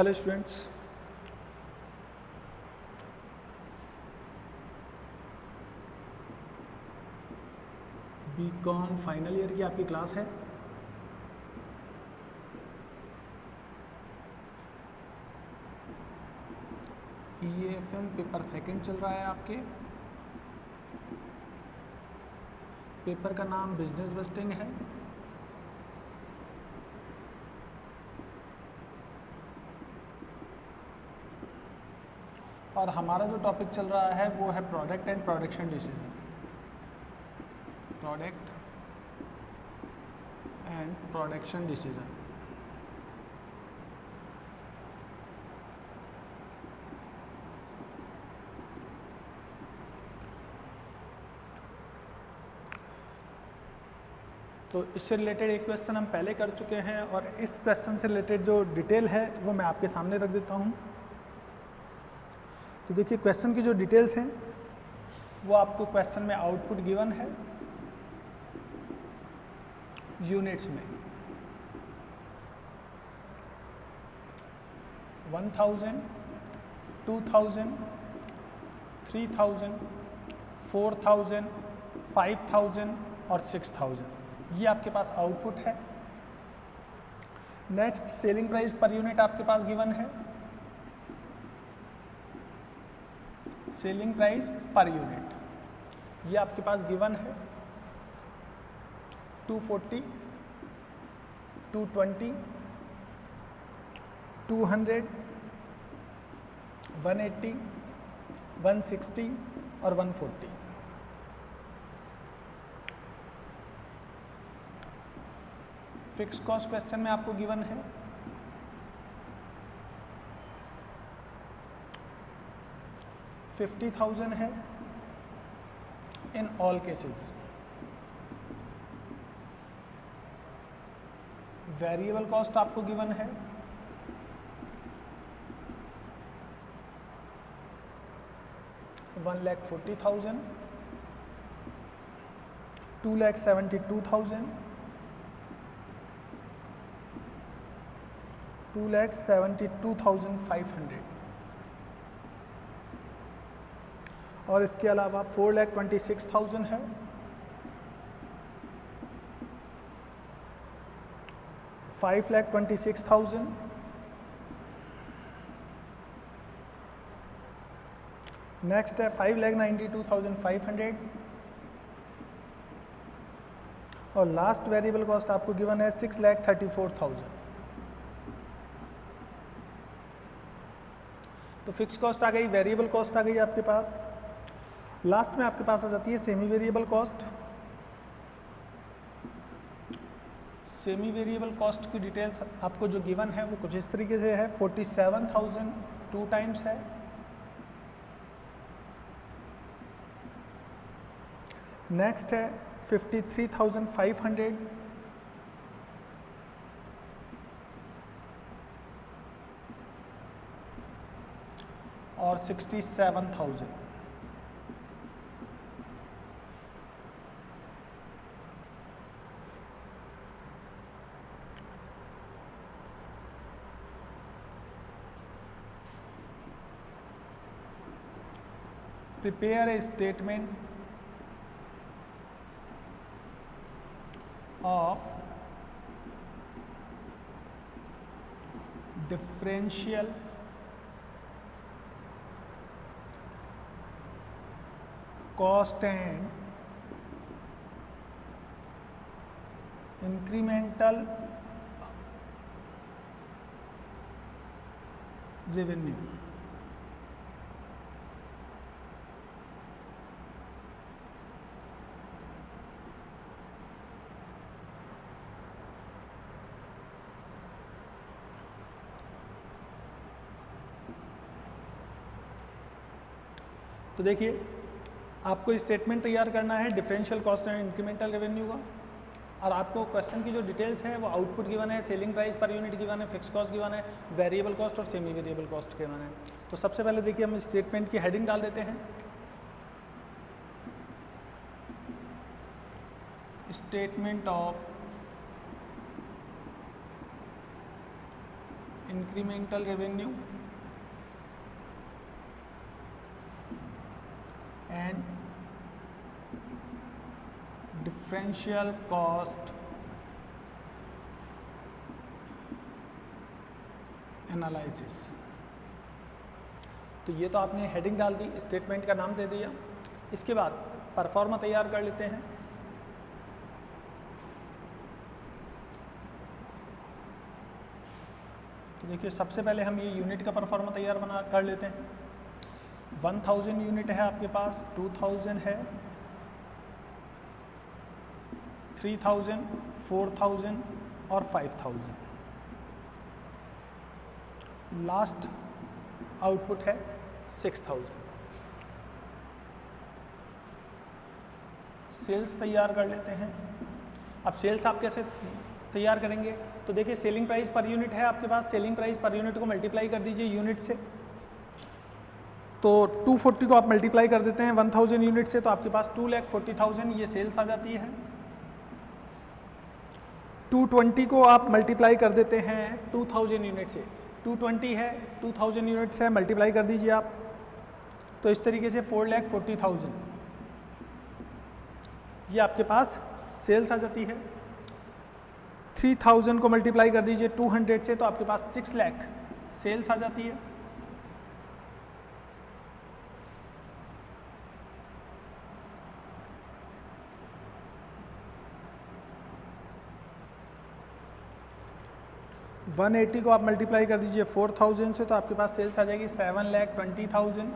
Hello students, BCom final year की आपकी class है। ईएफएम पेपर सेकंड चल रहा है आपके। पेपर का नाम बिजनेस बस्टिंग है। और हमारा जो टॉपिक चल रहा है वो है product and production decision. Product and production decision. तो इससे रिलेटेड एक क्वेश्चन हम पहले कर चुके हैं और इस क्वेश्चन से रिलेटेड जो डिटेल है वो मैं आपके सामने रख देता हूँ। तो देखिए, क्वेश्चन की जो डिटेल्स हैं वो आपको क्वेश्चन में आउटपुट गिवन है यूनिट्स में 1000, 2000, 3000, 4000, 5000 और 6000, ये आपके पास आउटपुट है। Next, selling price per unit आपके पास गिवन है। सेलिंग प्राइस पर यूनिट ये आपके पास गिवन है 240, 220, 200, 180, 160 और 140। फिक्स कॉस्ट क्वेश्चन में आपको गिवन है 50,000 है in all cases. Variable cost आपको गिवन है 1,40,000, 2,72,000, 2,72,500 और इसके अलावा 4,26,000 है, 5,26,000, नेक्स्ट है 5,92,500 और लास्ट वेरिएबल कॉस्ट आपको गिवन है 6,34,000। तो फिक्स कॉस्ट आ गई, वेरिएबल कॉस्ट आ गई आपके पास। लास्ट में आपके पास आ जाती है semi variable cost. Semi variable cost की डिटेल्स आपको जो गिवन है वो कुछ इस तरीके से है 47,000 2 टाइम्स है, नेक्स्ट है 53,500, और 67,000। Prepare a statement of differential cost and incremental revenue। तो देखिए, आपको स्टेटमेंट तैयार करना है differential cost and incremental revenue का, और आपको क्वेश्चन की जो डिटेल्स हैं वो आउटपुट गिवन है, selling price per unit given है, फिक्स कॉस्ट गिवन है, वेरिएबल कॉस्ट और सेमी वेरिएबल कॉस्ट गिवन है। तो सबसे पहले देखिए, हम स्टेटमेंट की हेडिंग डाल देते हैं, statement of incremental revenue and differential cost analysis. तो ये तो आपने हेडिंग डाल दी, स्टेटमेंट का नाम दे दिया। इसके बाद परफॉर्मा तैयार कर लेते हैं। तो देखिए सबसे पहले हम ये यूनिट का परफॉर्मा तैयार कर लेते हैं। 1000 यूनिट है आपके पास, 2000 है, 3000, 4000 और 5000। लास्ट आउटपुट है 6000। सेल्स तैयार कर लेते हैं। अब सेल्स आप कैसे तैयार करेंगे? तो देखिए सेलिंग प्राइस पर यूनिट है आपके पास, सेलिंग प्राइस पर यूनिट को मल्टीप्लाई कर दीजिए यूनिट से। तो 240 को आप मल्टीप्लाई कर देते हैं 1000 यूनिट से, तो आपके पास 2,40,000 ये सेल्स आ जाती है। 220 को आप मल्टीप्लाई कर देते हैं 2000 यूनिट से, 220 है 2000 यूनिट से मल्टीप्लाई कर दीजिए आप। तो इस तरीके से 4,40,000 ये आपके पास सेल्स आ जाती है। 3000 को मल्टीप्लाई कर दीजिए 200 से, तो आपके पास 6 लाख सेल्स आ जाती है। वन 180 को आप मल्टीप्लाई कर दीजिए 4000 से, तो आपके पास सेल्स आ जाएगी 7,20,000।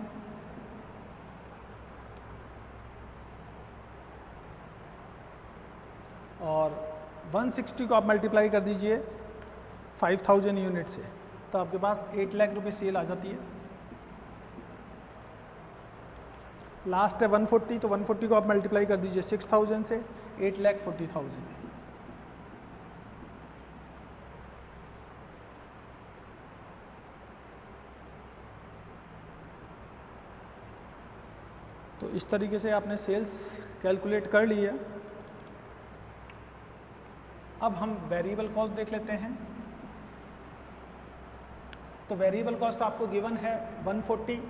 और 160 को आप मल्टीप्लाई कर दीजिए 5000 यूनिट से, तो आपके पास 8 लाख रुपये सेल आ जाती है। लास्ट है 140, तो 140 को आप मल्टीप्लाई कर दीजिए 6000 से, 8,40,000। तो इस तरीके से आपने सेल्स कैलकुलेट कर ली है। अब हम वेरिएबल कॉस्ट देख लेते हैं। तो वेरिएबल कॉस्ट आपको गिवन है 140,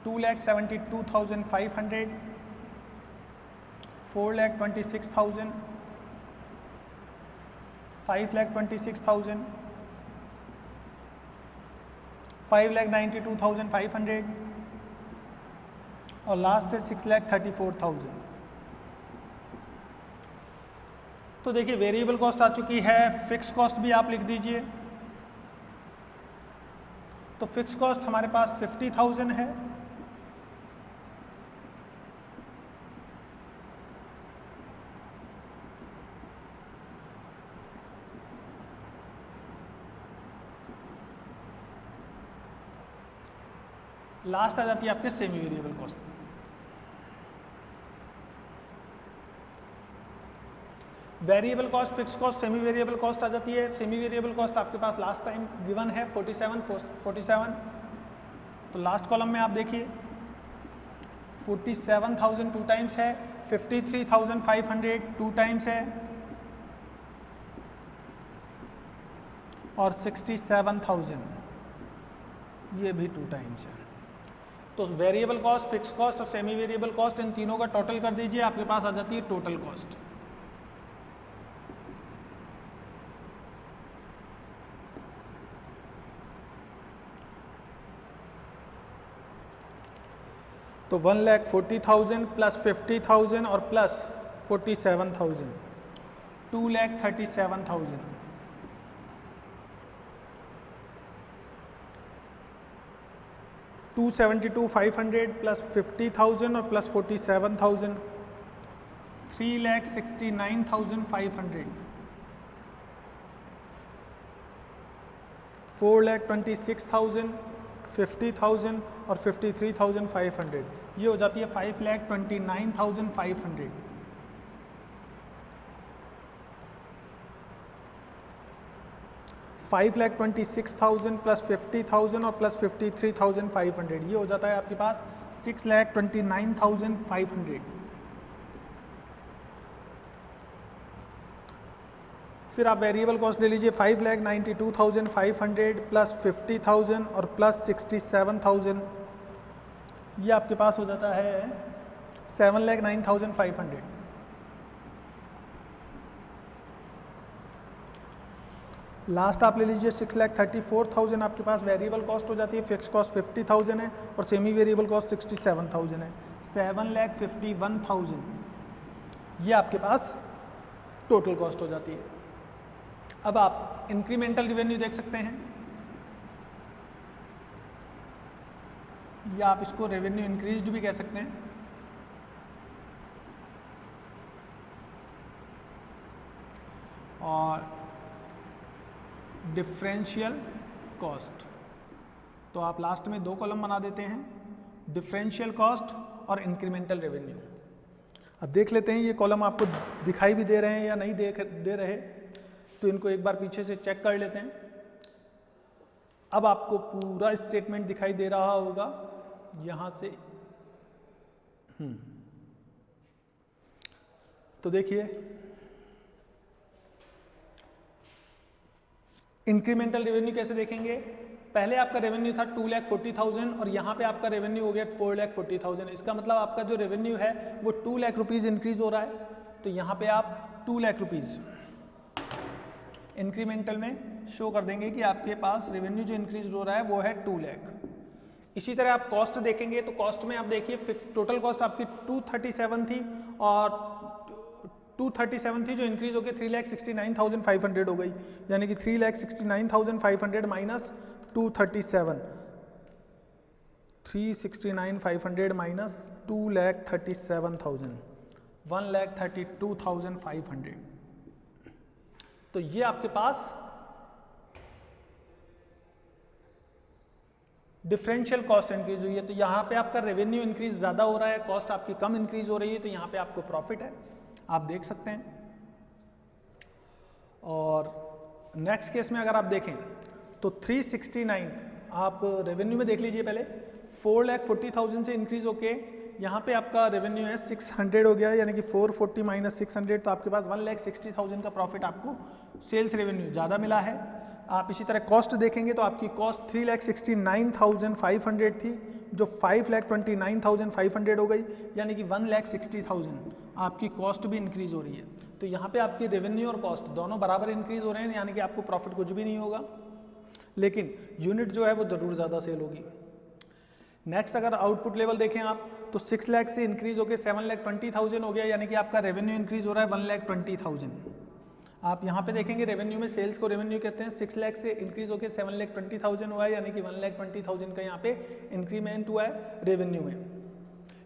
$2,72,500, 4,26,000, 5,26,000, 5,92,500 और लास्ट है 6,34,000। तो देखिए वेरिएबल कॉस्ट आ चुकी है, फिक्स कॉस्ट भी आप लिख दीजिए। तो फिक्स कॉस्ट हमारे पास 50,000 है, लास्ट आ जाती है आपके semi variable cost. Variable cost, fix cost, semi variable cost आ जाती है। सेमी वेरिएबल कॉस्ट आपके पास लास्ट टाइम गिवन है 47। तो लास्ट कॉलम में आप देखिए 47,000 2 टाइम्स है, 53,500 2 टाइम्स है और 67,000 ये भी 2 टाइम्स है। तो वेरिएबल कॉस्ट, फिक्स कॉस्ट और सेमी वेरिएबल कॉस्ट इन तीनों का टोटल कर दीजिए, आपके पास आ जाती है टोटल कॉस्ट। तो 1,40,000 प्लस 50,000 और प्लस 47,000, 2,37,000। $272,500 प्लस 50,000 और प्लस 47,000, 3,69,500, 4,26,000, 50,000 और 53,500, ये हो जाती है 5,29,500। $5,26,000 प्लस 50,000 और प्लस 53,500, ये हो जाता है आपके पास 6,29,500। फिर आप वेरिएबल कॉस्ट ले लीजिए 5,92,500 प्लस 50,000 और प्लस 67,000, ये आपके पास हो जाता है 7,09,500। लास्ट आप ले लीजिए 6,34,000 आपके पास वेरिएबल कॉस्ट हो जाती है, फिक्स कॉस्ट 50,000 है और सेमी वेरिएबल कॉस्ट 67,000 है। 7,51,000 ये आपके पास टोटल कॉस्ट हो जाती है। अब आप इंक्रीमेंटल रेवेन्यू देख सकते हैं, या आप इसको रेवेन्यू इंक्रीज्ड भी कह सकते हैं। और डिफरेंशियल कॉस्ट, तो आप लास्ट में 2 कॉलम बना देते हैं, डिफरेंशियल कॉस्ट और इंक्रीमेंटल रेवेन्यू। अब देख लेते हैं ये कॉलम आपको दिखाई भी दे रहे हैं या नहीं दे रहे, तो इनको एक बार पीछे से चेक कर लेते हैं। अब आपको पूरा स्टेटमेंट दिखाई दे रहा होगा यहां से। तो देखिए इंक्रीमेंटल रेवेन्यू कैसे देखेंगे। पहले आपका रेवेन्यू था 2,40,000 और यहाँ पे आपका रेवेन्यू हो गया 4,40,000। इसका मतलब आपका जो रेवेन्यू है वो 2 लाख रुपीज़ इंक्रीज हो रहा है, तो यहाँ पे आप 2 लाख रुपीज़ इंक्रीमेंटल में शो कर देंगे कि आपके पास रेवेन्यू जो इंक्रीज हो रहा है वो है 2 लाख। इसी तरह आप कॉस्ट देखेंगे तो कॉस्ट में आप देखिए फिक्स टोटल कॉस्ट आपकी 237 थी और 237 थी जो इंक्रीज होकर 3,69,500 हो गई, यानी कि 3,69,500 माइनस 237, 369,500 माइनस 2,37,000, 1,32,500। तो ये आपके पास डिफरेंशियल कॉस्ट इंक्रीज हुई है। तो यहाँ पे आपका रेवेन्यू इंक्रीज ज़्यादा हो रहा है, कॉस्ट आपकी कम इंक्रीज हो रही है, तो यहाँ पे आपको प्रॉफिट है, आप देख सकते हैं। और नेक्स्ट केस में अगर आप देखें तो 369 आप रेवेन्यू में देख लीजिए पहले, 4,40,000 से इंक्रीज होके यहाँ पे आपका रेवेन्यू है 600 हो गया, यानी कि 440 माइनस 600, तो आपके पास 1,60,000 का प्रॉफिट आपको सेल्स रेवेन्यू ज़्यादा मिला है। आप इसी तरह कॉस्ट देखेंगे तो आपकी कॉस्ट 3,69,500 थी जो 5,29,500 हो गई, यानी कि 1,60,000 आपकी कॉस्ट भी इंक्रीज हो रही है। तो यहाँ पे आपकी रेवेन्यू और कॉस्ट दोनों बराबर इंक्रीज हो रहे हैं, यानी कि आपको प्रॉफिट कुछ भी नहीं होगा, लेकिन यूनिट जो है वो ज़रूर ज़्यादा सेल होगी। नेक्स्ट अगर आउटपुट लेवल देखें आप तो 6 लाख से इंक्रीज होकर 7,20,000 हो गया, यानी कि आपका रेवेन्यू इंक्रीज हो रहा है 1,20,000। आप यहाँ पे देखेंगे रेवेन्यू में सेल्स को रेवेन्यू कहते हैं, 6 लाख से इंक्रीज होकर 7,20,000 हुआ है, यानी कि 1,20,000 का यहाँ पे इंक्रीमेंट हुआ है रेवेन्यू में।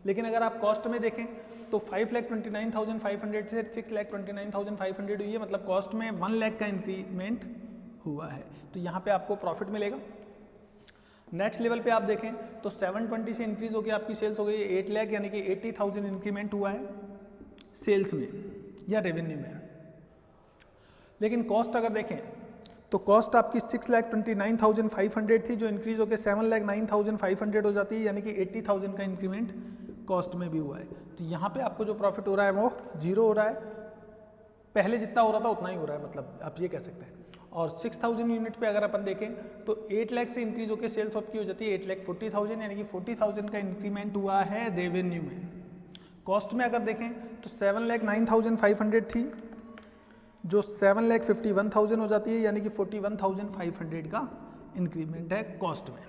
लेकिन अगर आप कॉस्ट में देखें तो 5,29,500 से 6,29,500 हुई है, मतलब कॉस्ट में 1 लाख का इंक्रीमेंट हुआ है, तो यहाँ पे आपको प्रॉफिट मिलेगा। नेक्स्ट लेवल पे आप देखें तो 720 से इंक्रीज होकर आपकी सेल्स हो गई 8 लाख, यानी कि 80,000 इंक्रीमेंट हुआ है सेल्स में या रेवेन्यू में। लेकिन कॉस्ट अगर देखें तो कॉस्ट आपकी 6,29,500 थी जो इंक्रीज होकर 7,09,500 हो जाती है, यानी कि 80,000 का इंक्रीमेंट कॉस्ट में भी हुआ है। तो यहाँ पे आपको जो प्रॉफिट हो रहा है वो 0 हो रहा है, पहले जितना हो रहा था उतना ही हो रहा है, मतलब आप ये कह सकते हैं। और 6,000 यूनिट पे अगर अपन देखें तो 8 लाख से इंक्रीज होकर सेल्स आपकी हो जाती है 8,40,000, यानी कि 40,000 का इंक्रीमेंट हुआ है रेवेन्यू में। कॉस्ट में अगर देखें तो 7,09,500 थी जो 7,51,000 हो जाती है, यानी कि 41,500 का इंक्रीमेंट है कॉस्ट में।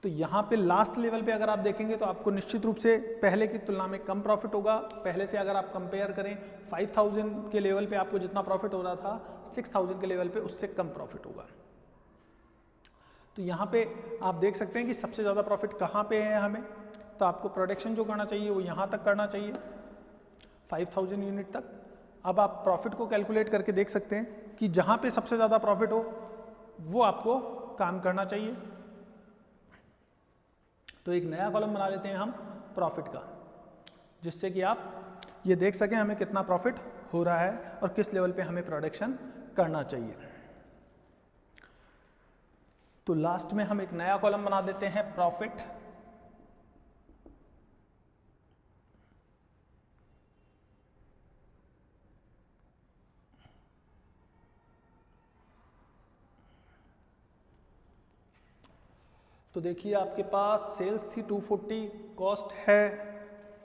तो यहाँ पे लास्ट लेवल पे अगर आप देखेंगे तो आपको निश्चित रूप से पहले की तुलना में कम प्रॉफिट होगा। पहले से अगर आप कंपेयर करें 5,000 के लेवल पे आपको जितना प्रॉफिट हो रहा था 6,000 के लेवल पे उससे कम प्रॉफिट होगा। तो यहाँ पे आप देख सकते हैं कि सबसे ज़्यादा प्रॉफिट कहाँ पे है हमें, तो आपको प्रोडक्शन जो करना चाहिए वो यहाँ तक करना चाहिए 5,000 यूनिट तक। अब आप प्रॉफिट को कैलकुलेट करके देख सकते हैं कि जहाँ पे सबसे ज़्यादा प्रॉफिट हो वो आपको काम करना चाहिए। तो एक नया कॉलम बना लेते हैं हम प्रॉफिट का, जिससे कि आप ये देख सकें हमें कितना प्रॉफिट हो रहा है और किस लेवल पे हमें प्रोडक्शन करना चाहिए। तो लास्ट में हम एक नया कॉलम बना देते हैं प्रॉफिट। तो देखिए आपके पास सेल्स थी 240, कॉस्ट है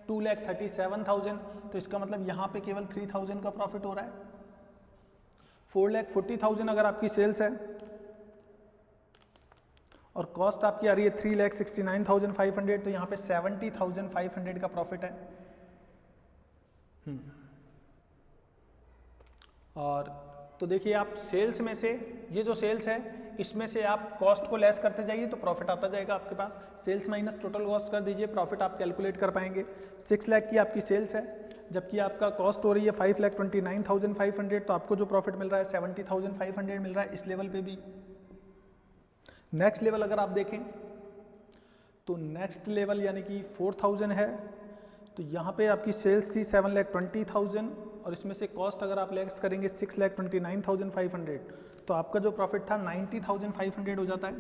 2,37,000, तो इसका मतलब यहाँ पे केवल 3,000 का प्रॉफिट हो रहा है। 4,40,000 अगर आपकी सेल्स है और कॉस्ट आपकी आ रही है 3,69,500, तो यहाँ पे 70,500 का प्रॉफिट है। और तो देखिए आप सेल्स में से, ये जो सेल्स है इसमें से आप कॉस्ट को लेस करते जाइए तो प्रॉफिट आता जाएगा आपके पास। सेल्स माइनस टोटल कॉस्ट कर दीजिए, प्रॉफिट आप कैलकुलेट कर पाएंगे। 6 लाख की आपकी सेल्स है, जबकि आपका कॉस्ट हो रही है 5,29,500, तो आपको जो प्रॉफिट मिल रहा है 70,500 मिल रहा है इस लेवल पे भी। नेक्स्ट लेवल अगर आप देखें तो नेक्स्ट लेवल यानी कि 4,000 है, तो यहाँ पे आपकी सेल्स थी 7,20,000 और इसमें से कॉस्ट अगर आप लेस करेंगे 6,29,500, तो आपका जो प्रॉफिट था 90,500 हो जाता है।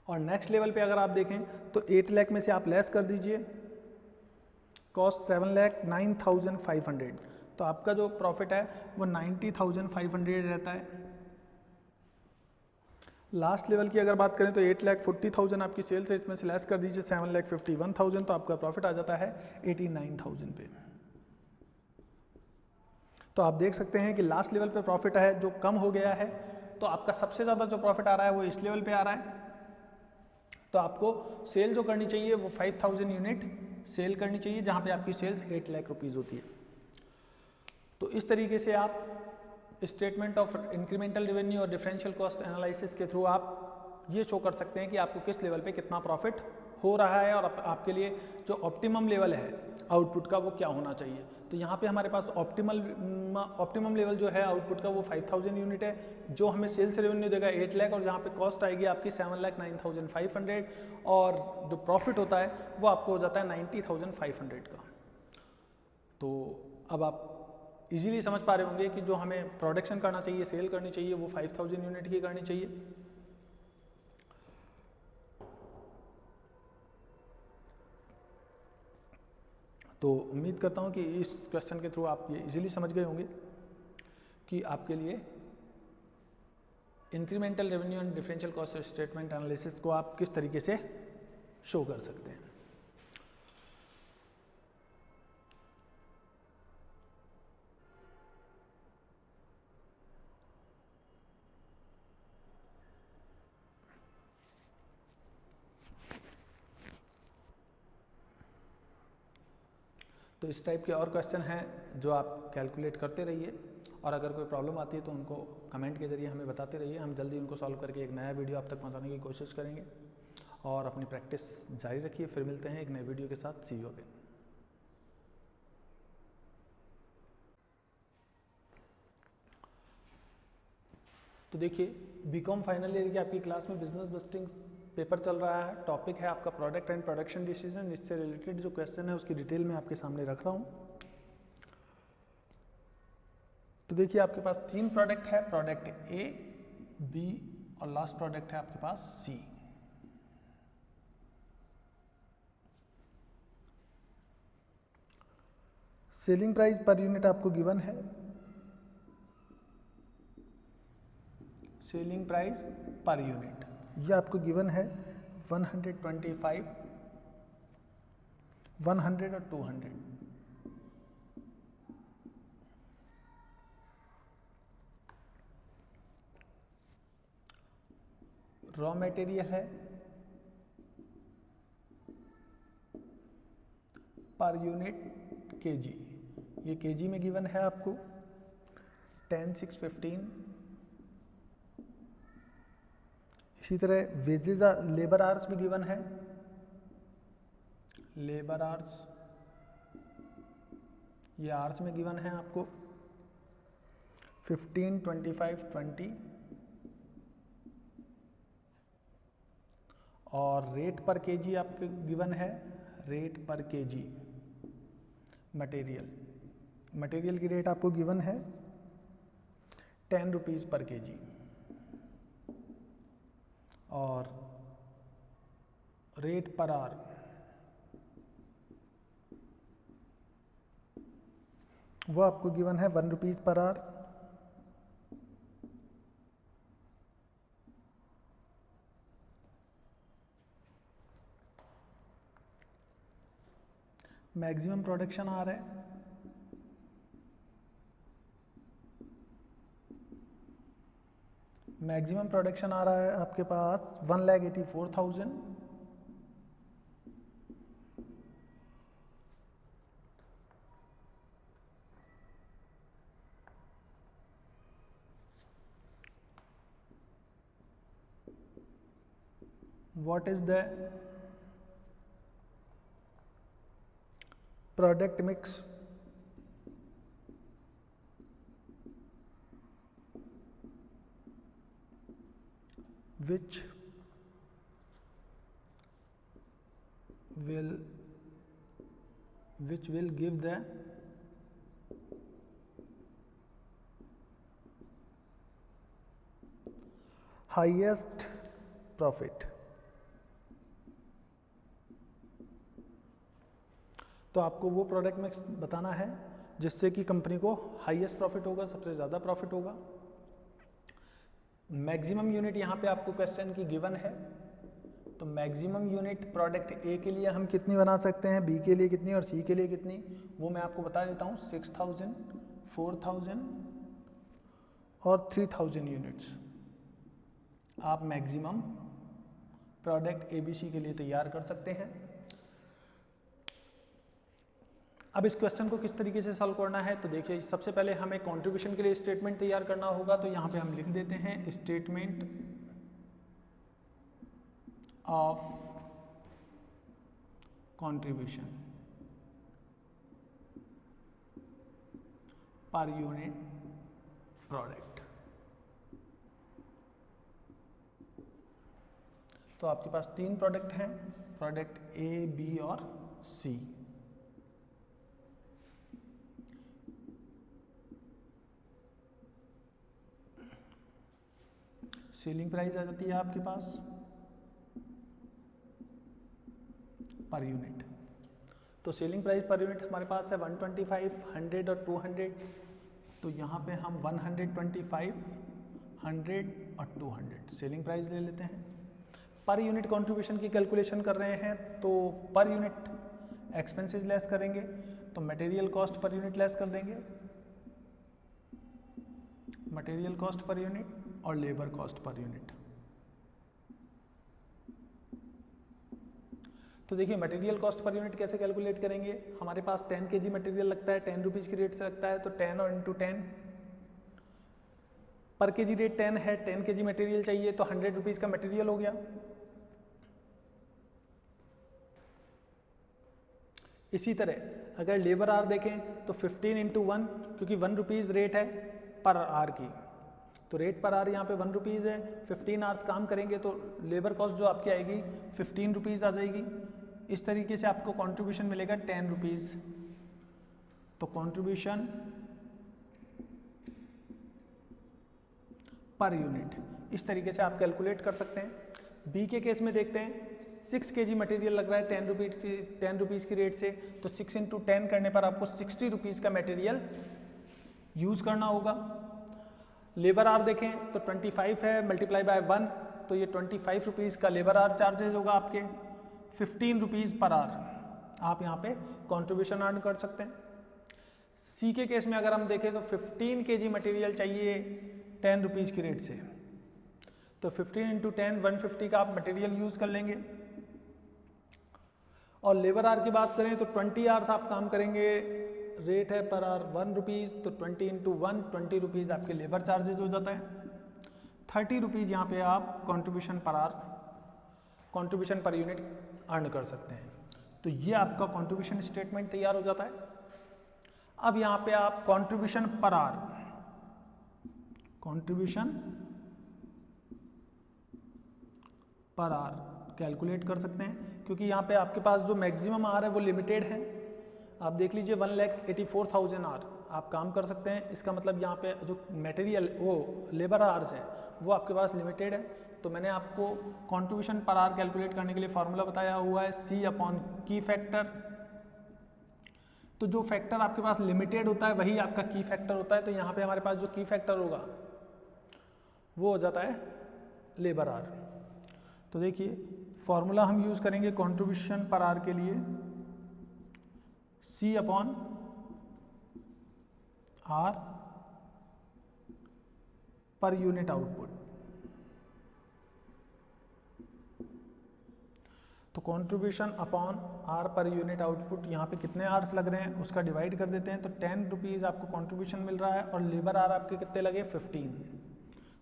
और नेक्स्ट लेवल पे अगर आप देखें तो 8 लाख में से आप लेस कर दीजिए कॉस्ट 7,09,500, तो आपका जो प्रॉफिट है वो 90,500 रहता है। लास्ट लेवल की अगर बात करें तो 8,40,000 आपकी सेल्स है, इसमें से लेस कर दीजिए 7,51,000, तो आपका प्रॉफिट आ जाता है 89,000 पे। तो आप देख सकते हैं कि लास्ट लेवल पे प्रॉफिट है जो कम हो गया है, तो आपका सबसे ज़्यादा जो प्रॉफिट आ रहा है वो इस लेवल पे आ रहा है। तो आपको सेल जो करनी चाहिए वो 5,000 यूनिट सेल करनी चाहिए, जहाँ पे आपकी सेल्स 8 लाख रुपीज़ होती है। तो इस तरीके से आप स्टेटमेंट ऑफ इंक्रीमेंटल रेवेन्यू और डिफरेंशियल कॉस्ट एनालिसिस के थ्रू आप ये शो कर सकते हैं कि आपको किस लेवल पे कितना प्रॉफिट हो रहा है और आपके लिए जो ऑप्टिमम लेवल है आउटपुट का वो क्या होना चाहिए। तो यहाँ पे हमारे पास ऑप्टिमम लेवल जो है आउटपुट का वो 5,000 यूनिट है, जो हमें सेल्स रेवेन्यू देगा 8 लाख, और जहाँ पे कॉस्ट आएगी आपकी 7,09,500 और जो प्रॉफिट होता है वो आपको हो जाता है 90,500 का। तो अब आप इजीली समझ पा रहे होंगे कि जो हमें प्रोडक्शन करना चाहिए, सेल करनी चाहिए, वो 5,000 यूनिट की करनी चाहिए। तो उम्मीद करता हूँ कि इस क्वेश्चन के थ्रू आप ये इजीली समझ गए होंगे कि आपके लिए incremental revenue and differential cost statement analysis को आप किस तरीके से शो कर सकते हैं। तो इस टाइप के और क्वेश्चन हैं जो आप कैलकुलेट करते रहिए, और अगर कोई प्रॉब्लम आती है तो उनको कमेंट के ज़रिए हमें बताते रहिए। हम जल्दी उनको सॉल्व करके एक नया वीडियो आप तक पहुंचाने की कोशिश करेंगे, और अपनी प्रैक्टिस जारी रखिए। फिर मिलते हैं एक नए वीडियो के साथ। सी यू अगेन। तो देखिए बीकॉम फाइनल ईयर की आपकी क्लास में बिजनेस बस्टिंग पेपर चल रहा है। टॉपिक है आपका प्रोडक्ट एंड प्रोडक्शन डिसीजन। इससे रिलेटेड जो क्वेश्चन है उसकी डिटेल में आपके सामने रख रहा हूँ। तो देखिए आपके पास 3 प्रोडक्ट है, प्रोडक्ट ए, बी और लास्ट प्रोडक्ट है आपके पास सी। सेलिंग प्राइस पर यूनिट आपको गिवन है। सेलिंग प्राइस पर यूनिट ये आपको गिवन है 125, 100 और 200। रॉ मटेरियल है पर यूनिट केजी, ये केजी में गिवन है आपको 10, 6, 15। इसी तरह वेजेज लेबर आवर्स भी गिवन है। लेबर आवर्स ये आवर्स में गिवन है आपको 15, 25, 20। और रेट पर केजी आपके गिवन है, रेट पर केजी मटेरियल की रेट आपको गिवन है 10 रुपीज़ पर केजी। और रेट पर आवर वो आपको गिवन है 1 rupees per hour. Maximum production आ रहा है, मैक्सिमम प्रोडक्शन आ रहा है आपके पास 1,84,000। What is the product mix which will give the highest profit? तो आपको वो प्रोडक्ट मिक्स बताना है जिससे कि कंपनी को हाईएस्ट प्रॉफिट होगा, सबसे ज़्यादा प्रॉफिट होगा। मैक्सिमम यूनिट यहाँ पे आपको क्वेश्चन की गिवन है, तो मैक्सिमम यूनिट प्रोडक्ट ए के लिए हम कितनी बना सकते हैं, बी के लिए कितनी और सी के लिए कितनी, वो मैं आपको बता देता हूँ। 6,000, 4,000 और 3,000 यूनिट्स आप maximum product A B C के लिए तैयार कर सकते हैं। अब इस क्वेश्चन को किस तरीके से सॉल्व करना है, तो देखिए सबसे पहले हमें कंट्रीब्यूशन के लिए स्टेटमेंट तैयार करना होगा। तो यहाँ पे हम लिख देते हैं statement of contribution per unit product. तो आपके पास 3 प्रोडक्ट हैं, प्रोडक्ट ए, बी और सी। सेलिंग प्राइस आ जाती है आपके पास पर यूनिट। तो सेलिंग प्राइस पर यूनिट हमारे पास है 125, 100 और 200। तो यहाँ पे हम 125, 100 और 200 सेलिंग प्राइस ले लेते हैं। पर यूनिट कंट्रीब्यूशन की कैलकुलेशन कर रहे हैं, तो पर यूनिट एक्सपेंसेस लेस करेंगे, तो material cost per unit less कर देंगे, मटेरियल कॉस्ट पर यूनिट और लेबर कॉस्ट पर यूनिट। तो देखिए मटेरियल कॉस्ट पर यूनिट कैसे कैलकुलेट करेंगे। हमारे पास 10 kg मटेरियल लगता है, 10 रुपीज़ की रेट से लगता है, तो 10 और इंटू 10 पर केजी रेट 10 है, 10 kg मटेरियल चाहिए तो 100 रुपीज़ का मटेरियल हो गया। इसी तरह अगर लेबर आवर देखें तो 15 इंटू 1, क्योंकि 1 रुपीज़ रेट है पर आवर की, तो रेट पर आवर यहाँ पे 1 रुपीज़ है। 15 आवर्स काम करेंगे तो लेबर कॉस्ट जो आपकी आएगी 15 रुपीज़ आ जाएगी। इस तरीके से आपको कंट्रीब्यूशन मिलेगा 10 रुपीज़। तो कंट्रीब्यूशन पर यूनिट इस तरीके से आप कैलकुलेट कर सकते हैं। बी के केस में देखते हैं, 6 kg मटेरियल लग रहा है 10 रुपीज़ की रेट से, तो 6 इंटू 10 करने पर आपको 60 रुपीज़ का मटेरियल यूज़ करना होगा। लेबर आवर देखें तो 25 है, मल्टीप्लाई बाय 1, तो ये 25 रुपीज़ का लेबर आवर चार्जेज होगा आपके, 15 रुपीज़ पर आवर आप यहाँ पे कंट्रीब्यूशन अर्न कर सकते हैं। सी के केस में अगर हम देखें तो 15 kg मटेरियल चाहिए 10 रुपीज़ की रेट से, तो 15 इंटू 10 150 का आप मटेरियल यूज़ कर लेंगे। और लेबर आवर की बात करें तो 20 आवर्स आप काम करेंगे, रेट है पर आवर 1 रुपीज़, तो 20 इंटू 1 20 रुपीज़ आपके लेबर चार्जेज हो जाता है। 30 रुपीज़ यहाँ पे आप contribution per hour, contribution per unit earn कर सकते हैं। तो ये आपका कंट्रीब्यूशन स्टेटमेंट तैयार हो जाता है। अब यहाँ पे आप contribution per hour, contribution per hour calculate कर सकते हैं, क्योंकि यहाँ पे आपके पास जो मैक्सिमम आवर है वो लिमिटेड है। आप देख लीजिए 1,84,000 आवर आप काम कर सकते हैं। इसका मतलब यहाँ पे जो मटेरियल वो लेबर आवर्स है वो आपके पास लिमिटेड है। तो मैंने आपको कंट्रीब्यूशन पर आवर कैलकुलेट करने के लिए फार्मूला बताया हुआ है C अपॉन की फैक्टर। तो जो फैक्टर आपके पास लिमिटेड होता है वही आपका की फैक्टर होता है। तो यहाँ पे हमारे पास जो की फैक्टर होगा वो हो जाता है लेबर आवर। तो देखिए फॉर्मूला हम यूज़ करेंगे कंट्रीब्यूशन पर आवर के लिए, C upon R per unit output. तो contribution upon R per unit output, यहाँ पे कितने आर्स लग रहे हैं उसका डिवाइड कर देते हैं। तो 10 रुपीज़ आपको कंट्रीब्यूशन मिल रहा है और लेबर आर आपके कितने लगे 15।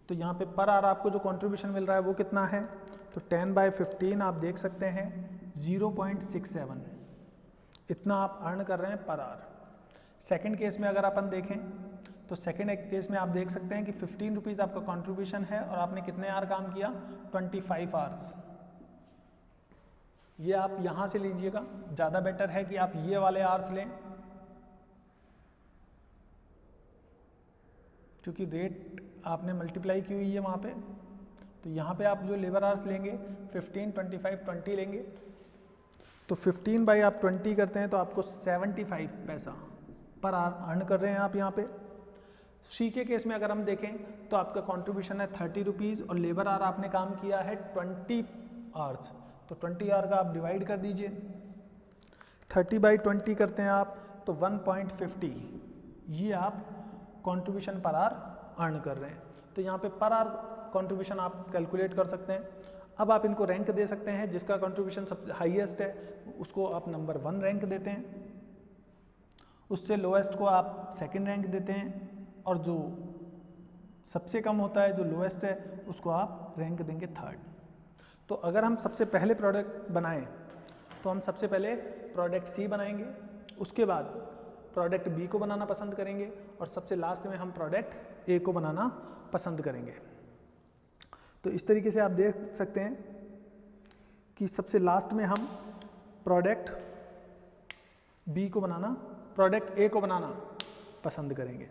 तो यहाँ पे पर आर आपको जो कंट्रीब्यूशन मिल रहा है वो कितना है, तो 10/15 आप देख सकते हैं 0.67, इतना आप अर्न कर रहे हैं पर आर। सेकेंड केस में अगर अपन देखें तो सेकेंड केस में आप देख सकते हैं कि 15 रुपीज़ आपका कंट्रीब्यूशन है और आपने कितने आर काम किया, 25 आवर्स। ये आप यहाँ से लीजिएगा, ज़्यादा बेटर है कि आप ये वाले आर्स लें, क्योंकि रेट आपने मल्टीप्लाई की हुई है वहाँ पे। तो यहाँ पे आप जो लेबर आर्स लेंगे 15, 25, 20 लेंगे, तो 15 बाई आप 20 करते हैं तो आपको 75 पैसा पर आर अर्न कर रहे हैं आप यहाँ पे। सी के केस में अगर हम देखें तो आपका कंट्रीब्यूशन है 30 रुपीज़ और लेबर आर आपने काम किया है 20 आवर्स। तो 20 आवर का आप डिवाइड कर दीजिए, 30/20 करते हैं आप तो 1.50, ये आप कंट्रीब्यूशन पर आवर अर्न कर रहे हैं। तो यहाँ पे पर आवर कंट्रीब्यूशन आप कैलकुलेट कर सकते हैं। अब आप इनको रैंक दे सकते हैं, जिसका कंट्रीब्यूशन सबसे हाईएस्ट है उसको आप नंबर 1 रैंक देते हैं, उससे लोएस्ट को आप सेकंड रैंक देते हैं, और जो सबसे कम होता है जो लोएस्ट है उसको आप रैंक देंगे 3rd। तो अगर हम सबसे पहले प्रोडक्ट बनाएं तो हम सबसे पहले प्रोडक्ट सी बनाएंगे, उसके बाद प्रोडक्ट बी को बनाना पसंद करेंगे और सबसे लास्ट में हम प्रोडक्ट ए को बनाना पसंद करेंगे। तो इस तरीके से आप देख सकते हैं कि सबसे लास्ट में हम प्रोडक्ट बी को बनाना, प्रोडक्ट ए को बनाना पसंद करेंगे।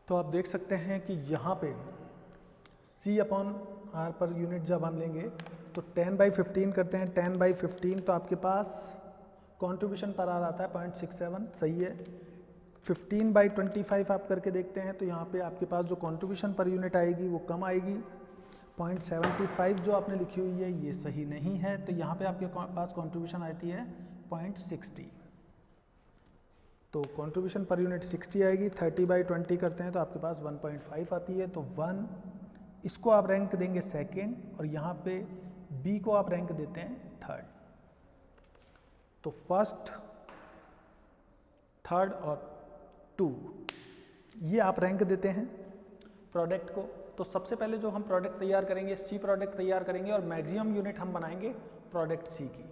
तो आप देख सकते हैं कि यहाँ पे C upon R per unit जब हम लेंगे तो 10/15 करते हैं, 10/15 तो आपके पास कंट्रीब्यूशन पर आर आता है 0.67, सही है। 15/25 आप करके देखते हैं तो यहाँ पे आपके पास जो कंट्रीब्यूशन पर यूनिट आएगी वो कम आएगी, 0.75 जो आपने लिखी हुई है ये सही नहीं है। तो यहाँ पे आपके पास कंट्रीब्यूशन आती है 0.60, तो कंट्रीब्यूशन पर यूनिट 60 आएगी। 30/20 करते हैं तो आपके पास 1.5 आती है, तो 1 इसको आप रैंक देंगे सेकेंड और यहाँ पे बी को आप रैंक देते हैं 3rd। तो 1st, 3rd और 2 ये आप रैंक देते हैं प्रोडक्ट को। तो सबसे पहले जो हम प्रोडक्ट तैयार करेंगे सी प्रोडक्ट तैयार करेंगे और मैक्सिमम यूनिट हम बनाएंगे प्रोडक्ट सी की।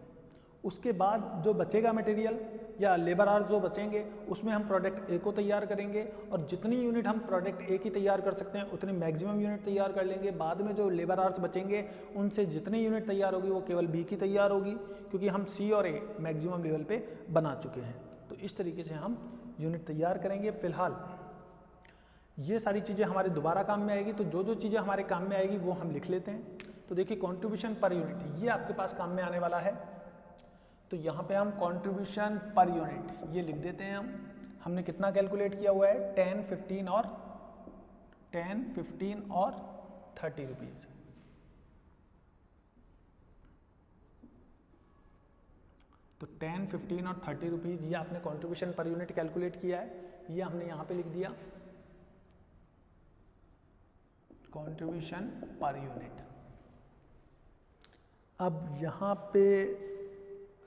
उसके बाद जो बचेगा मटेरियल या लेबर आवर जो बचेंगे उसमें हम प्रोडक्ट ए को तैयार करेंगे और जितनी यूनिट हम प्रोडक्ट ए की तैयार कर सकते हैं उतनी मैक्सिमम यूनिट तैयार कर लेंगे। बाद में जो लेबर आवर्स बचेंगे उनसे जितनी यूनिट तैयार होगी वो केवल बी की तैयार होगी, क्योंकि हम सी और ए मैक्सिमम लेवल पे बना चुके हैं। तो इस तरीके से हम यूनिट तैयार करेंगे। फिलहाल ये सारी चीज़ें हमारे दोबारा काम में आएगी, तो जो जो चीज़ें हमारे काम में आएगी वो हम लिख लेते हैं। तो देखिए कंट्रीब्यूशन पर यूनिट ये आपके पास काम में आने वाला है, तो यहाँ पे हम कंट्रीब्यूशन पर यूनिट ये लिख देते हैं। हमने कितना कैलकुलेट किया हुआ है 10, 15 और 30 रुपीज़। तो 10, 15 और 30 रुपीज़ ये आपने कंट्रीब्यूशन पर यूनिट कैलकुलेट किया है, ये हमने यहाँ पे लिख दिया कंट्रीब्यूशन पर यूनिट। अब यहाँ पे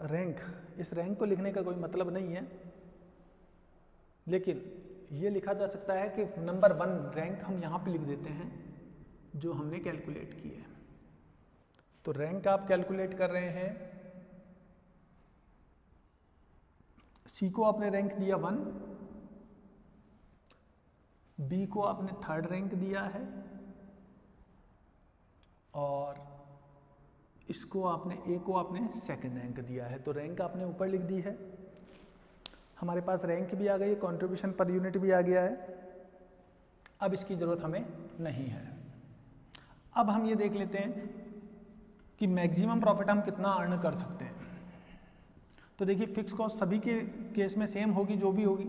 रैंक, इस रैंक को लिखने का कोई मतलब नहीं है, लेकिन ये लिखा जा सकता है कि नंबर 1 रैंक हम यहाँ पे लिख देते हैं जो हमने कैलकुलेट की है। तो रैंक आप कैलकुलेट कर रहे हैं, सी को आपने रैंक दिया 1, बी को आपने 3rd रैंक दिया है और इसको आपने ए को आपने 2nd रैंक दिया है। तो रैंक आपने ऊपर लिख दी है, हमारे पास रैंक भी आ गई, कंट्रीब्यूशन पर यूनिट भी आ गया है। अब इसकी ज़रूरत हमें नहीं है। अब हम ये देख लेते हैं कि मैक्सिमम प्रॉफिट हम कितना अर्न कर सकते हैं। तो देखिए फिक्स कॉस्ट सभी के केस में सेम होगी, जो भी होगी,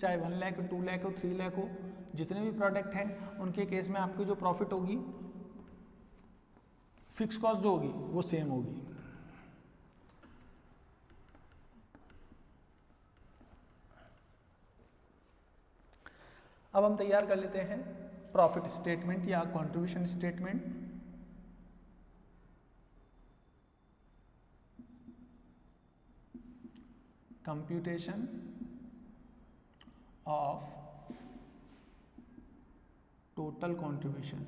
चाहे 1 लाख 2 लाख हो 3 लाख हो, जितने भी प्रोडक्ट हैं उनके केस में आपकी जो प्रॉफिट होगी, फिक्स कॉस्ट जो होगी वो सेम होगी। अब हम तैयार कर लेते हैं प्रॉफिट स्टेटमेंट या contribution statement. Computation of total contribution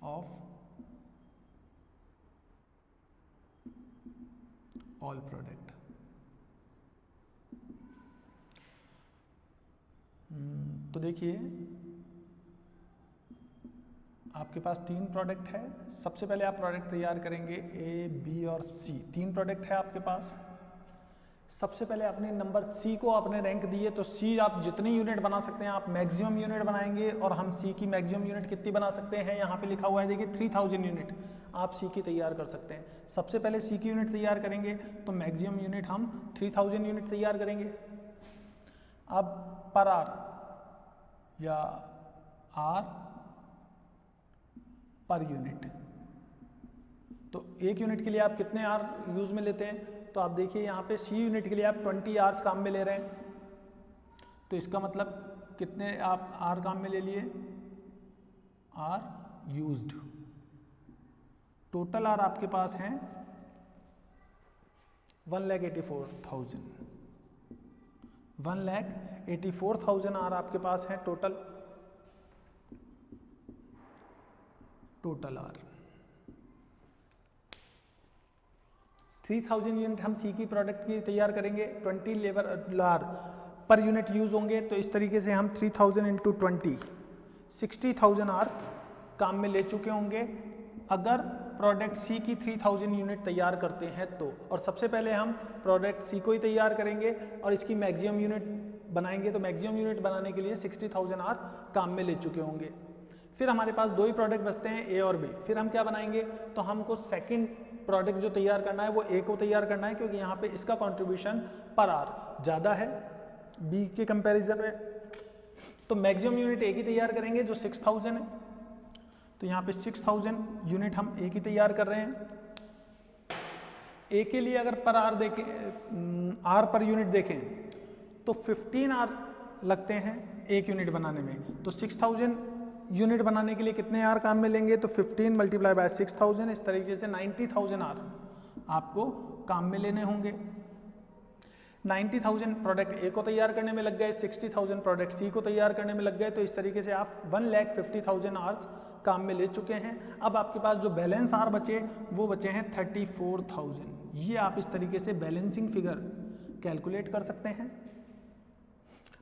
of all product. तो देखिए आपके पास 3 प्रोडक्ट है। सबसे पहले आप प्रोडक्ट तैयार करेंगे ए, बी और सी। 3 प्रोडक्ट है आपके पास। सबसे पहले आपने नंबर सी को आपने रैंक दिए, तो सी आप जितनी यूनिट बना सकते हैं आप मैक्सिमम यूनिट बनाएंगे, और हम सी की मैक्सिमम यूनिट कितनी बना सकते हैं, यहाँ पे लिखा हुआ है देखिए 3000 यूनिट आप सी की तैयार कर सकते हैं। सबसे पहले सी की यूनिट तैयार करेंगे तो मैक्सिमम यूनिट हम 3000 यूनिट तैयार करेंगे। अब पर आर या आर पर यूनिट, तो एक यूनिट के लिए आप कितने आर यूज में लेते हैं, तो आप देखिए यहाँ पे सी यूनिट के लिए आप 20 आवर्स काम में ले रहे हैं, तो इसका मतलब कितने आप आर काम में ले लिए, आर यूज्ड। टोटल आर आपके पास हैं 1,84,000। 1,84,000 आर आपके पास है टोटल आर। 3000 यूनिट हम सी की प्रोडक्ट की तैयार करेंगे, 20 labour hour per unit use होंगे, तो इस तरीके से हम 3000 इंटू 20 60,000 आर काम में ले चुके होंगे अगर प्रोडक्ट सी की 3000 यूनिट तैयार करते हैं तो। और सबसे पहले हम प्रोडक्ट सी को ही तैयार करेंगे और इसकी मैक्सिमम यूनिट बनाएंगे, तो मैक्सिमम यूनिट बनाने के लिए 60,000 आर काम में ले चुके होंगे। फिर हमारे पास 2 ही प्रोडक्ट बचते हैं ए और बी। फिर हम क्या बनाएंगे, तो हमको सेकंड प्रोडक्ट जो तैयार करना है वो ए को तैयार करना है, क्योंकि यहाँ पे इसका कंट्रीब्यूशन पर आर ज़्यादा है बी के कंपैरिजन में। तो मैक्सिमम यूनिट ए की तैयार करेंगे जो 6000 है, तो यहाँ पे 6000 यूनिट हम ए की तैयार कर रहे हैं। ए के लिए अगर पर आर देखें, आर पर यूनिट देखें तो 15 आर लगते हैं एक यूनिट बनाने में, तो 6000 यूनिट बनाने के लिए कितने आर काम में लेंगे, तो 15 मल्टीप्लाई बाय 6000, इस तरीके से 90,000 आर आपको काम में लेने होंगे। 90,000 प्रोडक्ट ए को तैयार करने में लग गए, 60,000 प्रोडक्ट सी को तैयार करने में लग गए, तो इस तरीके से आप 1,50,000 आर्स काम में ले चुके हैं। अब आपके पास जो बैलेंस आर बचे वो बचे हैं 34,000। ये आप इस तरीके से बैलेंसिंग फिगर कैलकुलेट कर सकते हैं।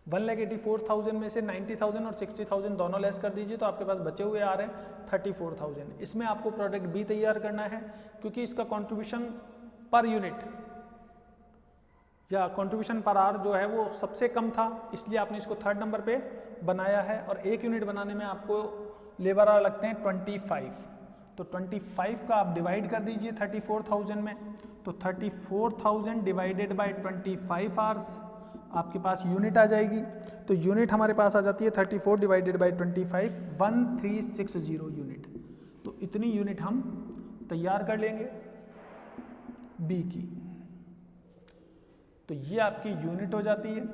1,84,000 में से 90,000 और 60,000 दोनों लेस कर दीजिए, तो आपके पास बचे हुए आ रहे हैं 34,000। इसमें आपको प्रोडक्ट बी तैयार करना है, क्योंकि इसका कंट्रीब्यूशन पर यूनिट या कंट्रीब्यूशन पर आर जो है वो सबसे कम था, इसलिए आपने इसको 3rd नंबर पे बनाया है। और एक यूनिट बनाने में आपको लेबर आर लगते हैं 25, तो 25 का आप डिवाइड कर दीजिए 34,000 में, तो 34,000 डिवाइडेड बाय 25 आवर्स आपके पास यूनिट आ जाएगी। तो यूनिट हमारे पास आ जाती है 34 डिवाइडेड बाय 25, 1360 यूनिट। तो इतनी यूनिट हम तैयार कर लेंगे बी की। तो ये आपकी यूनिट हो जाती है।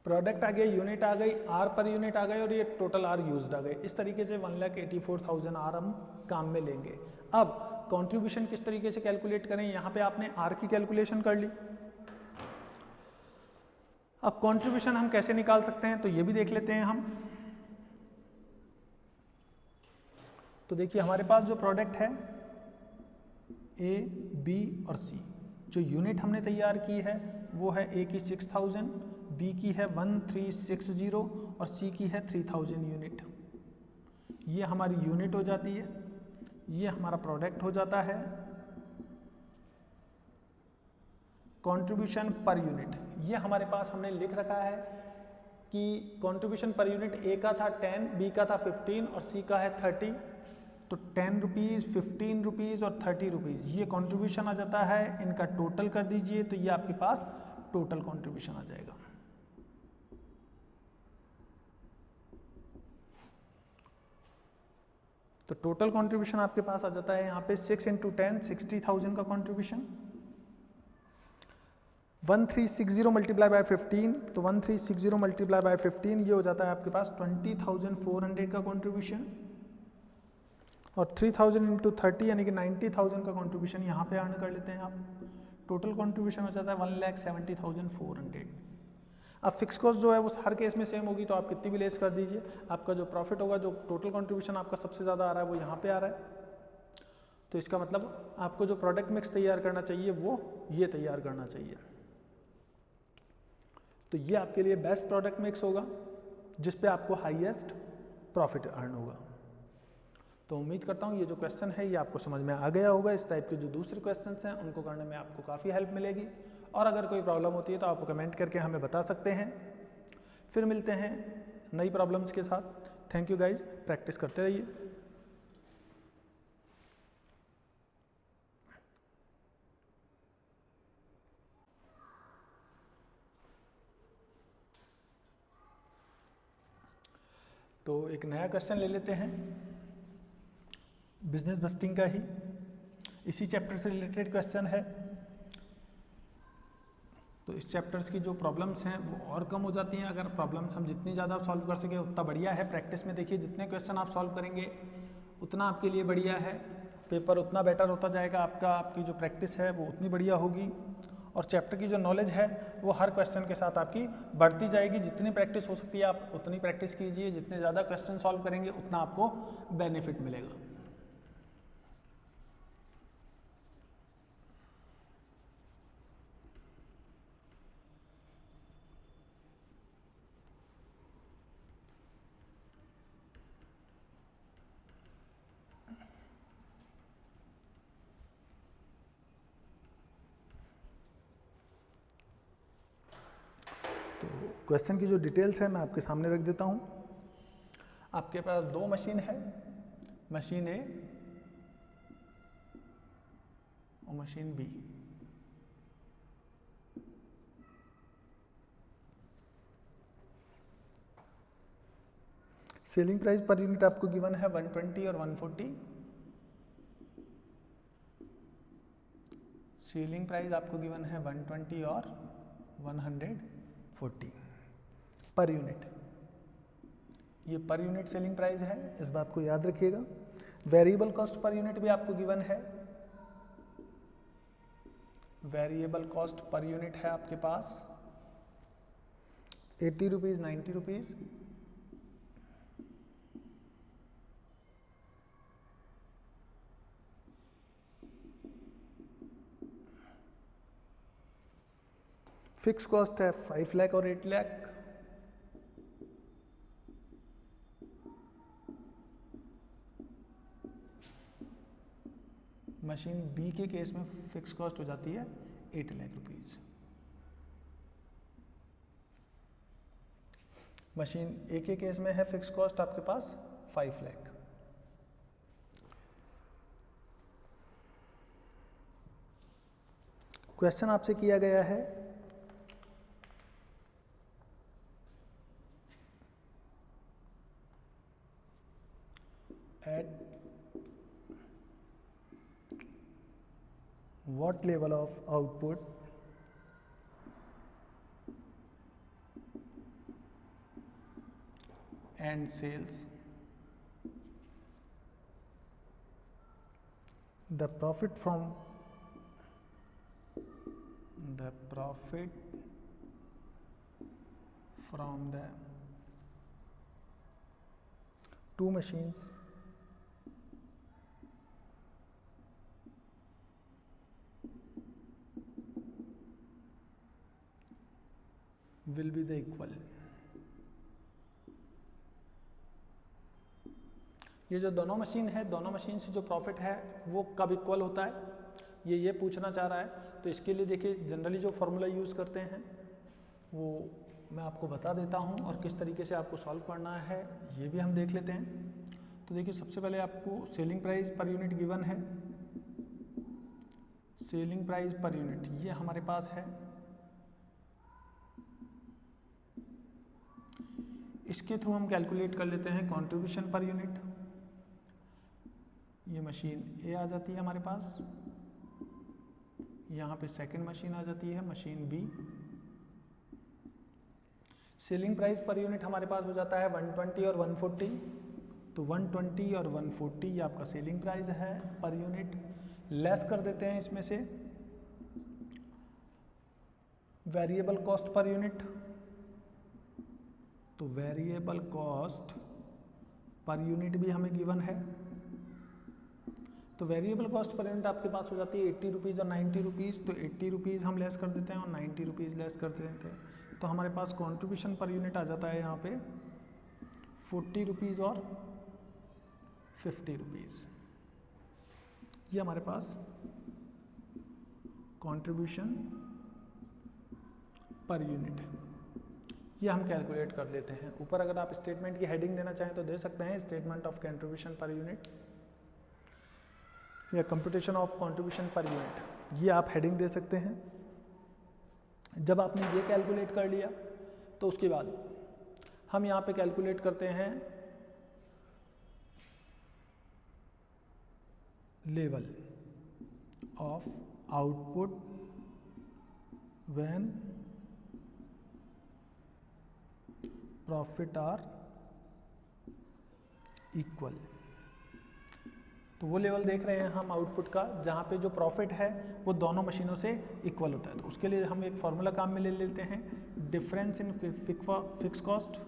प्रोडक्ट आ गए, यूनिट आ गई, आर पर यूनिट आ गए, और ये टोटल आर यूज्ड आ गए। इस तरीके से 1,84,000 आर हम काम में लेंगे। अब कंट्रीब्यूशन किस तरीके से कैलकुलेट करें, यहाँ पे आपने आर की कैलकुलेशन कर ली। अब कंट्रीब्यूशन हम कैसे निकाल सकते हैं, तो ये भी देख लेते हैं हम। तो देखिए हमारे पास जो प्रोडक्ट है ए, बी और सी, जो यूनिट हमने तैयार की है वो है ए की 6000, बी की है 1360 और सी की है 3000 यूनिट। ये हमारी यूनिट हो जाती है, ये हमारा प्रोडक्ट हो जाता है। कंट्रीब्यूशन पर यूनिट, ये हमारे पास हमने लिख रखा है कि कंट्रीब्यूशन पर यूनिट ए का था 10, बी का था 15 और सी का है 30। तो 10 रुपीज़, 15 रुपीज़ और 30 रुपीज़ ये कंट्रीब्यूशन आ जाता है। इनका टोटल कर दीजिए तो ये आपके पास टोटल कंट्रीब्यूशन आ जाएगा। तो टोटल कंट्रीब्यूशन आपके पास आ जाता है यहाँ पे 6 × 10 60,000 का कंट्रीब्यूशन। 1360 मल्टीप्लाई बाय 15, तो 1360 मल्टीप्लाई बाय 15 ये हो जाता है आपके पास 20,400 का कंट्रीब्यूशन। और 3000 × 30 यानी कि 90,000 का कंट्रीब्यूशन यहाँ पे अर्न कर लेते हैं आप। टोटल कंट्रीब्यूशन हो जाता है 1,70,400। अब फिक्स कॉस्ट जो है वो हर केस में सेम होगी, तो आप कितनी भी लेस कर दीजिए, आपका जो प्रॉफिट होगा, जो टोटल कंट्रीब्यूशन आपका सबसे ज़्यादा आ रहा है वो यहाँ पे आ रहा है। तो इसका मतलब आपको जो प्रोडक्ट मिक्स तैयार करना चाहिए वो ये तैयार करना चाहिए। तो ये आपके लिए बेस्ट प्रोडक्ट मिक्स होगा जिस पे आपको हाईएस्ट प्रॉफिट अर्न होगा। तो उम्मीद करता हूँ ये जो क्वेश्चन है ये आपको समझ में आ गया होगा। इस टाइप के जो दूसरे क्वेश्चंस हैं उनको करने में आपको काफ़ी हेल्प मिलेगी। और अगर कोई प्रॉब्लम होती है तो आप कमेंट करके हमें बता सकते हैं। फिर मिलते हैं नई प्रॉब्लम्स के साथ। थैंक यू गाइज, प्रैक्टिस करते रहिए। तो एक नया क्वेश्चन ले लेते हैं बिजनेस बस्टिंग का ही, इसी चैप्टर से रिलेटेड क्वेश्चन है। तो इस चैप्टर्स की जो प्रॉब्लम्स हैं वो और कम हो जाती हैं अगर प्रॉब्लम्स हम जितनी ज़्यादा सॉल्व कर सके उतना बढ़िया है। प्रैक्टिस में देखिए जितने क्वेश्चन आप सॉल्व करेंगे उतना आपके लिए बढ़िया है, पेपर उतना बेटर होता जाएगा आपका, आपकी जो प्रैक्टिस है वो उतनी बढ़िया होगी और चैप्टर की जो नॉलेज है वो हर क्वेश्चन के साथ आपकी बढ़ती जाएगी। जितनी प्रैक्टिस हो सकती है आप उतनी प्रैक्टिस कीजिए, जितने ज़्यादा क्वेश्चन सॉल्व करेंगे उतना आपको बेनिफिट मिलेगा। क्वेश्चन की जो डिटेल्स है मैं आपके सामने रख देता हूँ। आपके पास दो मशीन है, मशीन ए और machine B. Selling price per unit आपको गिवन है 120 और 140। सेलिंग प्राइस आपको गिवन है 120 और 140 पर यूनिट। ये पर यूनिट सेलिंग प्राइस है, इस बात को याद रखिएगा। वेरिएबल कॉस्ट पर यूनिट भी आपको गिवन है। वेरिएबल कॉस्ट पर यूनिट है आपके पास 80 रुपीज़, 90 रुपीज़। फिक्स कॉस्ट है 5 लाख और 8 लाख। मशीन बी के केस में फिक्स कॉस्ट हो जाती है 8 लाख रुपीज। मशीन ए के केस में है फिक्स कॉस्ट आपके पास 5 लाख। क्वेश्चन आपसे किया गया है at what level of output and sales the profit from the two machines will be the equal। ये जो दोनों मशीन है, दोनों मशीन से जो प्रॉफिट है वो कब इक्वल होता है ये पूछना चाह रहा है। तो इसके लिए देखिए जनरली जो फॉर्मूला यूज़ करते हैं वो मैं आपको बता देता हूँ और किस तरीके से आपको सॉल्व करना है ये भी हम देख लेते हैं। तो देखिए सबसे पहले आपको selling price per unit given है, सेलिंग प्राइस पर यूनिट ये हमारे पास है। इसके थ्रू हम कैलकुलेट कर लेते हैं कंट्रीब्यूशन पर यूनिट। ये मशीन ए आ जाती है हमारे पास, यहाँ पे सेकंड मशीन आ जाती है machine B. Selling price per unit हमारे पास हो जाता है 120 और 140। तो 120 और 140 ये आपका सेलिंग प्राइस है पर यूनिट। लेस कर देते हैं इसमें से वेरिएबल कॉस्ट पर यूनिट। तो वेरिएबल कॉस्ट पर यूनिट भी हमें गिवन है। तो वेरिएबल कॉस्ट पर यूनिट आपके पास हो जाती है 80 रुपीज़ और 90 रुपीज़। तो 80 रुपीज़ हम लेस कर देते हैं और 90 रुपीज़ लेस कर देते हैं। तो हमारे पास कंट्रीब्यूशन पर यूनिट आ जाता है यहाँ पे 40 रुपीज़ और 50 रुपीज़। ये हमारे पास कंट्रीब्यूशन पर यूनिट है, ये हम कैलकुलेट कर लेते हैं। ऊपर अगर आप स्टेटमेंट की हेडिंग देना चाहें तो दे सकते हैं, statement of contribution per unit या computation of contribution per unit, ये आप हेडिंग दे सकते हैं। जब आपने ये कैलकुलेट कर लिया तो उसके बाद हम यहाँ पे कैलकुलेट करते हैं level of output when profit are equal. तो वो लेवल देख रहे हैं हम आउटपुट का जहाँ पे जो प्रॉफिट है वो दोनों मशीनों से इक्वल होता है। तो उसके लिए हम एक फॉर्मूला काम में ले लेते हैं, difference in fix cost,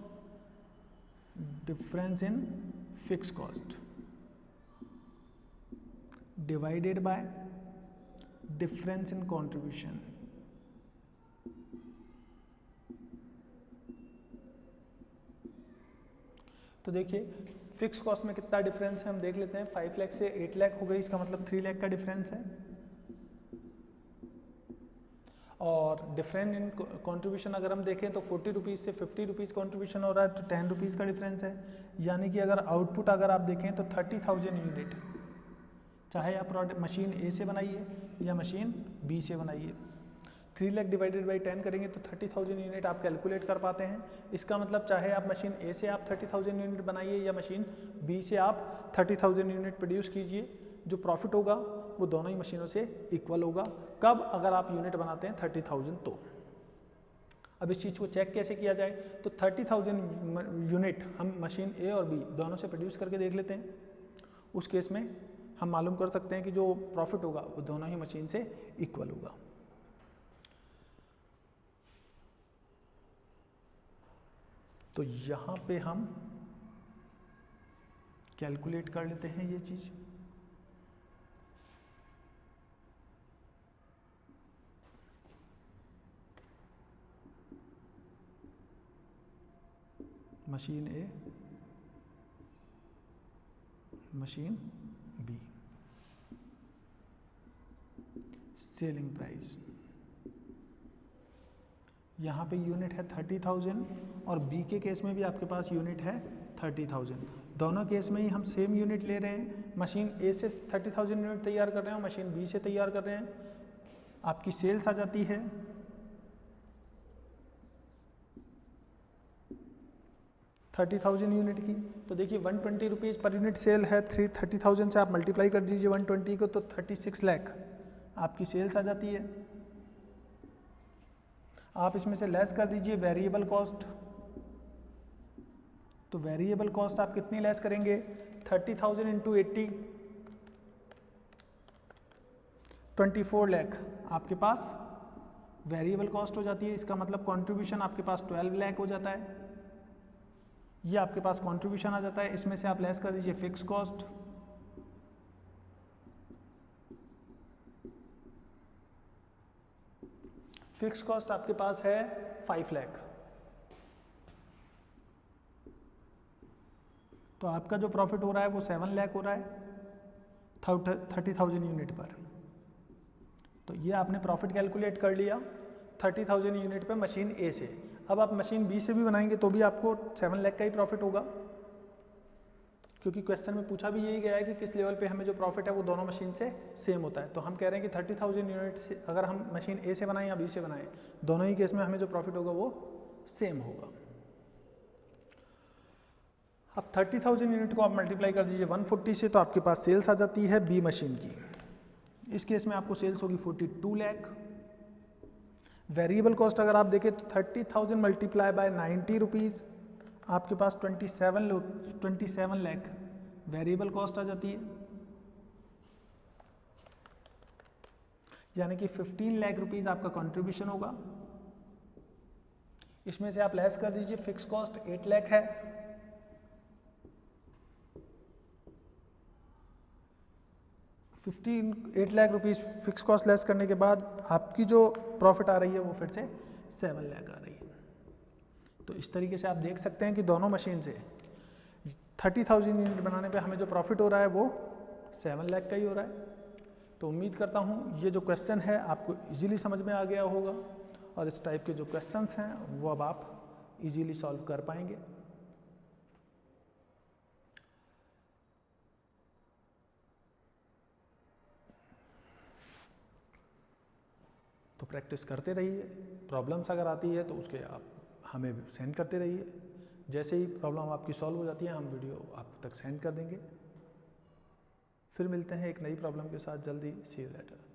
difference in fix cost divided by difference in contribution. तो देखिए फिक्स कॉस्ट में कितना डिफरेंस है हम देख लेते हैं। 5 लाख से 8 लाख हो गई, इसका मतलब 3 लाख का डिफरेंस है। और डिफरेंस इन कंट्रीब्यूशन अगर हम देखें तो 40 रुपीज़ से 50 रुपीज़ कॉन्ट्रीब्यूशन हो रहा है, तो 10 रुपीज़ का डिफरेंस है। यानी कि अगर आउटपुट अगर आप देखें तो 30,000 यूनिट, चाहे आप मशीन ए से बनाइए या मशीन बी से बनाइए। 3 लाख डिवाइडेड बाई 10 करेंगे तो 30,000 यूनिट आप कैलकुलेट कर पाते हैं। इसका मतलब चाहे आप मशीन ए से आप 30,000 यूनिट बनाइए या मशीन बी से आप 30,000 यूनिट प्रोड्यूस कीजिए, जो प्रॉफिट होगा वो दोनों ही मशीनों से इक्वल होगा। कब? अगर आप यूनिट बनाते हैं 30,000 तो। अब इस चीज़ को चेक कैसे किया जाए, तो 30,000 यूनिट हम मशीन ए और बी दोनों से प्रोड्यूस करके देख लेते हैं। उस केस में हम मालूम कर सकते हैं कि जो प्रॉफिट होगा वो दोनों ही मशीन से इक्वल होगा। तो यहाँ पे हम कैलकुलेट कर लेते हैं ये चीज़। मशीन ए, मशीन बी, सेलिंग प्राइस यहाँ पे यूनिट है 30,000 और बी के केस में भी आपके पास यूनिट है 30,000। दोनों केस में ही हम सेम यूनिट ले रहे हैं। मशीन ए से 30,000 यूनिट तैयार कर रहे हैं और मशीन बी से तैयार कर रहे हैं। आपकी सेल्स आ जाती है 30,000 यूनिट की। तो देखिए 120 रुपीज़ पर यूनिट सेल है, 30,000 से आप मल्टीप्लाई कर दीजिए 120 को, तो 36 लाख आपकी सेल्स आ जाती है। आप इसमें से लेस कर दीजिए वेरिएबल कॉस्ट। तो वेरिएबल कॉस्ट आप कितनी लेस करेंगे? 30,000 इंटू 80, 24 लाख आपके पास वेरिएबल कॉस्ट हो जाती है। इसका मतलब कंट्रीब्यूशन आपके पास 12 लाख हो जाता है। ये आपके पास कंट्रीब्यूशन आ जाता है। इसमें से आप लेस कर दीजिए फिक्स कॉस्ट। फिक्स कॉस्ट आपके पास है 5 लाख। तो आपका जो प्रॉफिट हो रहा है वो 7 लाख हो रहा है 30,000 यूनिट पर। तो ये आपने प्रॉफिट कैलकुलेट कर लिया 30,000 यूनिट पे मशीन ए से। अब आप मशीन बी से भी बनाएंगे तो भी आपको 7 लाख का ही प्रॉफिट होगा, क्योंकि क्वेश्चन में पूछा भी यही गया है कि किस लेवल पे हमें जो प्रॉफिट है वो दोनों मशीन से सेम होता है। तो हम कह रहे हैं कि 30,000 यूनिट से अगर हम मशीन ए से बनाएं या बी से बनाएं, दोनों ही केस में हमें जो प्रॉफिट होगा वो सेम होगा। अब 30,000 यूनिट को आप मल्टीप्लाई कर दीजिए 140 से, तो आपके पास सेल्स आ जाती है बी मशीन की। इस केस में आपको सेल्स होगी 42 लाख। वेरिएबल कॉस्ट अगर आप देखें तो 30,000 मल्टीप्लाई बाय 90 रुपीज़, आपके पास 27 लाख वेरिएबल कॉस्ट आ जाती है, यानी कि 15 लाख रुपीज़ आपका कंट्रीब्यूशन होगा। इसमें से आप लेस कर दीजिए फिक्स कॉस्ट 8 लाख है, $8 lakh rupees fix cost less करने के बाद आपकी जो प्रॉफिट आ रही है वो फिर से 7 लाख आ रही है। तो इस तरीके से आप देख सकते हैं कि दोनों मशीन से 30,000 यूनिट बनाने पे हमें जो प्रॉफिट हो रहा है वो 7 लाख का ही हो रहा है। तो उम्मीद करता हूँ ये जो क्वेश्चन है आपको इजीली समझ में आ गया होगा, और इस टाइप के जो क्वेश्चंस हैं वो अब आप इजीली सॉल्व कर पाएंगे। तो प्रैक्टिस करते रहिए, प्रॉब्लम्स अगर आती है तो उसके आप हमें सेंड करते रहिए। जैसे ही प्रॉब्लम आपकी सॉल्व हो जाती है हम वीडियो आप तक सेंड कर देंगे। फिर मिलते हैं एक नई प्रॉब्लम के साथ जल्दी। सी यू लेटर।